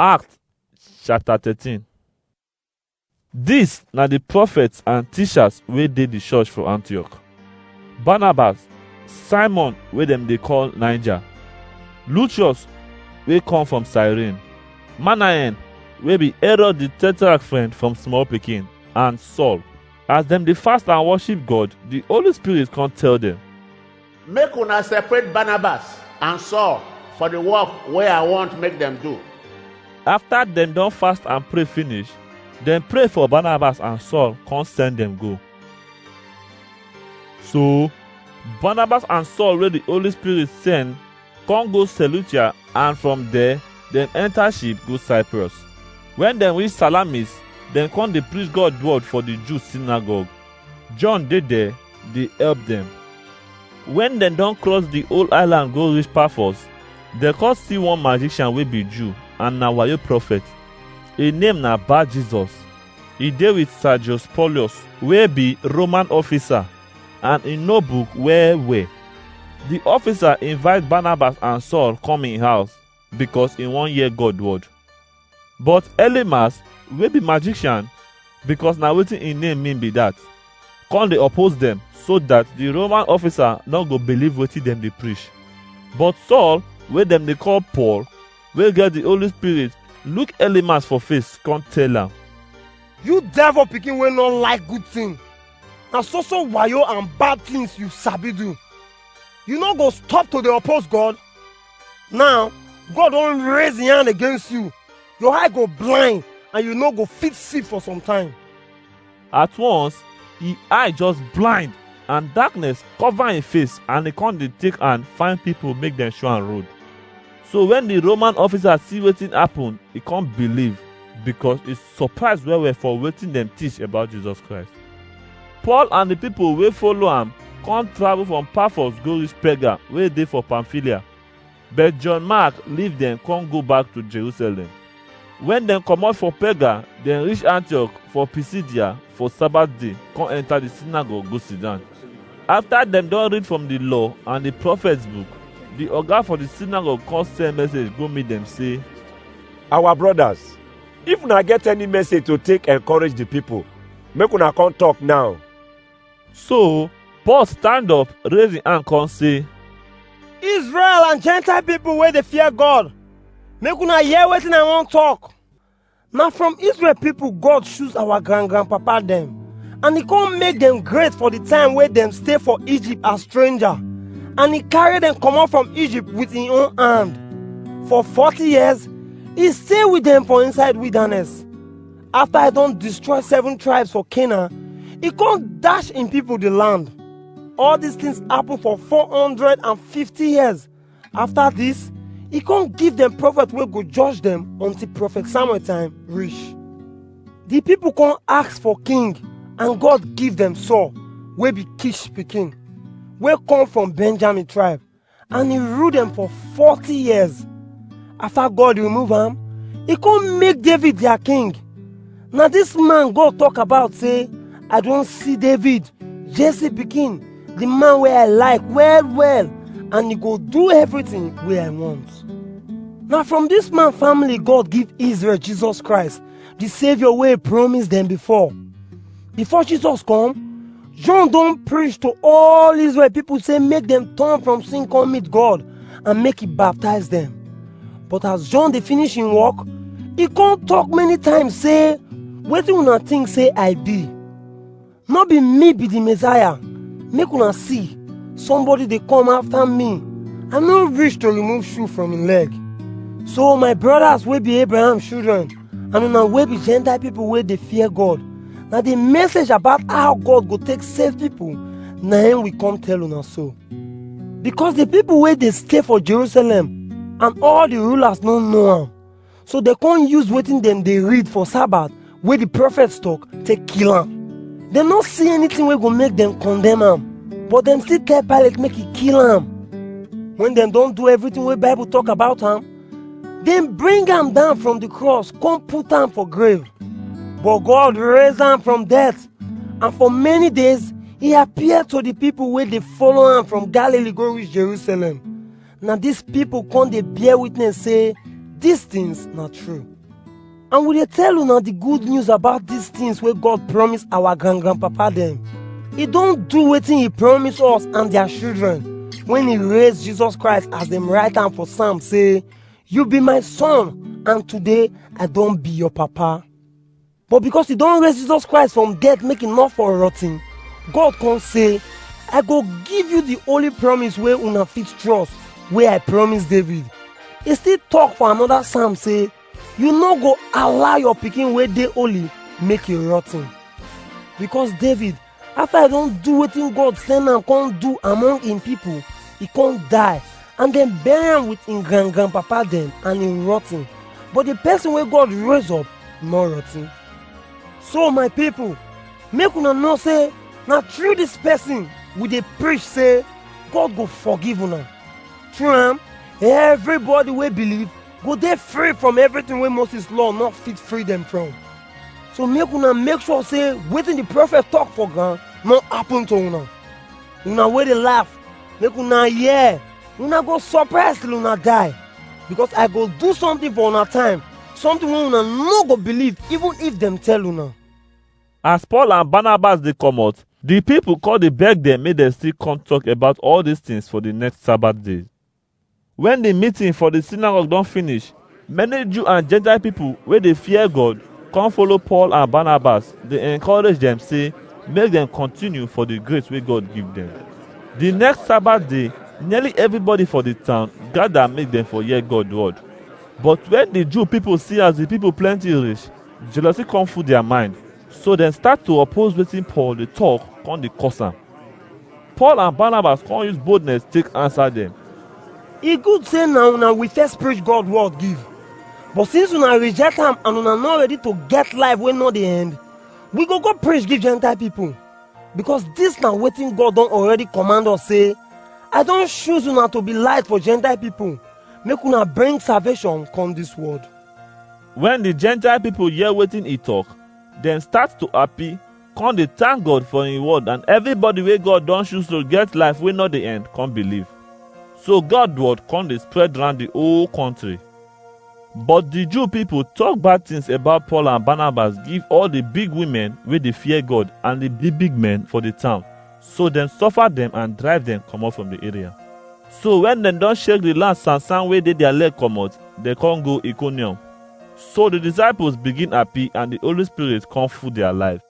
Acts chapter 13. Dis na the prophets and teachers wey dey the church for Antioch: Barnabas, Simon wey dem dey call Niger, Lucius wey come from Cyrene, Manaen wey be Herod the Tetrarch friend from small pikin, and Saul. As dem dey fast and worship God, the Holy Spirit come tell dem, make una separate Barnabas and Saul for the work wey I want make dem do. After dem don fast and pray finish, dem pray for Barnabas and Saul, come send dem go. So Barnabas and Saul wey the Holy Spirit send come go Seleucia, and from there dem enter ship go Cyprus. When dem reach Salamis, dem come dey preach God word for the Jews synagogue. John dey there dey help dem. When dem don cross the whole island go reach Paphos, dem come see one magician wey be Jew and na wayo prophet. His name na Bar Jesus. He dey with Sergius Paulus wey be Roman officer, and he know book well well. The officer invite Barnabas and Saul come in house because he wan hear God word. But Elymas wey be magician, because na wetin him name mean be that, come dey oppose dem so that the Roman officer no go believe wetin dem dey preach. But Saul wey dem dey call Paul, wey get the Holy Spirit, look Elymas for face come tell am, you devil pikin wey no like good thing, na so wayo and bad things you sabi do. You no go stop to dey oppose God. Now God don raise him hand against you. Your eye go blind and you no go fit see for some time. At once his eye just blind and darkness cover him face, and he come dey take hand find people make dem show am road. So when the Roman officer see wetin happen, he come believe, because he surprised well well for wetin dem teach about Jesus Christ. Paul and the people wey follow am come travel from Paphos go reach Perga wey dey for Pamphylia, but John Mark leave dem come go back to Jerusalem. When dem comot for Perga, dem reach Antioch for Pisidia for Sabbath day, come enter the synagogue go sit down. After dem don read from the law and the prophets book, the oga for the synagogue come send message go meet dem say, our brothers, if una get any message to take encourage the people, make una come talk now. So Paul stand up, raise him hand come say, Israel and Gentile people wey dey fear God, make una hear wetin I wan talk. Na from Israel people God choose our grandpapa dem, and he come make dem great for the time wey dem stay for Egypt as stranger, and he carry dem comot from Egypt with him own hand. For 40 years he stay with dem for inside wilderness. After I don destroy 7 tribes for Canaan, he come dash him people the land. All these things happen for 450 years. After this, he come give them prophet wey go judge them until prophet Samuel time reach. The people come ask for king, and God give them Saul, wey be Kish pikin, wey come from Benjamin tribe, and he rule them for 40 years. After God remove am, he come make David their king. Na this man God talk about say, I don see David, Jesse pikin, the man wey I like well well, and he go do everything wey I want. Na from this man family God give Israel Jesus Christ, the Savior wey promised them before. Before Jesus come, John don preach to all Israel people say make them turn from sin come meet God, and make he baptize them. But as John dey finish him work, he come talk many times say, wetin una think say I be? No be me be the Messiah. Make una see, somebody dey come after me. I no reach to remove shoe from him leg. So my brothers wey be Abraham children, and una wey be Gentile people wey dey fear God, na the message about how God go take save people, na him we come tell una so. Because the people wey dey stay for Jerusalem and all the rulers no know am, so they come use wetin dem dey read for Sabbath wey the prophets talk take kill am. Dem no see anything wey go make dem condemn am, but dem still tell Pilate make he kill am. When dem don do everything wey Bible talk about am, dem bring am down from the cross, come put am for grave. But God raise am from death, and for many days he appeared to the people wey dey follow am from Galilee go reach Jerusalem. Na these people come dey bear witness say these things not true. And we dey tell una the good news about these things wey God promise our grandpapa dem. He don do wetin he promise us and their children when he raised Jesus Christ, as dem write am for Psalm say, "You be my son, and today I don be your papa." But because he don raise Jesus Christ from death make him not for rotting, God come say, "I go give you the holy promise wey una fit trust, wey I promise David." He still talk for another psalm say, "You no go allow your pikin wey dey holy make e rotten." Because David, after I don do wetin God send am come do among him people, he come die, and dem bury am with him grandpapa dem and him rotten. But the person wey God raise up no rotten. So my people, make una know say na through this person we dey preach say God go forgive una. Through am, everybody wey believe go dey free from everything wey Moses law not fit free them from. So make una make sure say wetin the prophet talk for ground no happen to una. Una wey dey laugh, make una hear, una go surprise till una die. Because I go do something for una time, something wey una no go believe even if dem tell una. As Paul and Barnabas dey comot, the people come dey beg dem make dem still come talk about all these things for the next Sabbath day. When the meeting for the synagogue don finish, many Jew and Gentile people wey dey fear God come follow Paul and Barnabas dey encourage dem say make dem continue for the grace wey God give dem. The next Sabbath day, nearly everybody for the town gather make dem for hear God word. But when the Jew people see as the people plenty reach, jealousy come full their mind. So dem start to oppose wetin Paul dey talk, come dey curse am. Paul and Barnabas come use boldness take answer dem. E good say na una we first preach God word give. But since una reject am and una not ready to get life wey no dey end, we go preach give Gentile people. Because this na wetin God don already command us say, "I don choose una to be light for Gentile people, make una bring salvation come this world." When the Gentile people hear wetin he talk, dem start to happy, come dey thank God for him word, and everybody wey God don choose to get life wey no dey end come believe. So God word come dey spread round the whole country. But the Jew people talk bad things about Paul and Barnabas give all the big women wey dey fear God and the big men for the town. So dem suffer them and drive them comot from the area. So when dem don shake the last sand wey dey their leg comot, dem come go Iconium. So the disciples begin happy and the Holy Spirit come full their life.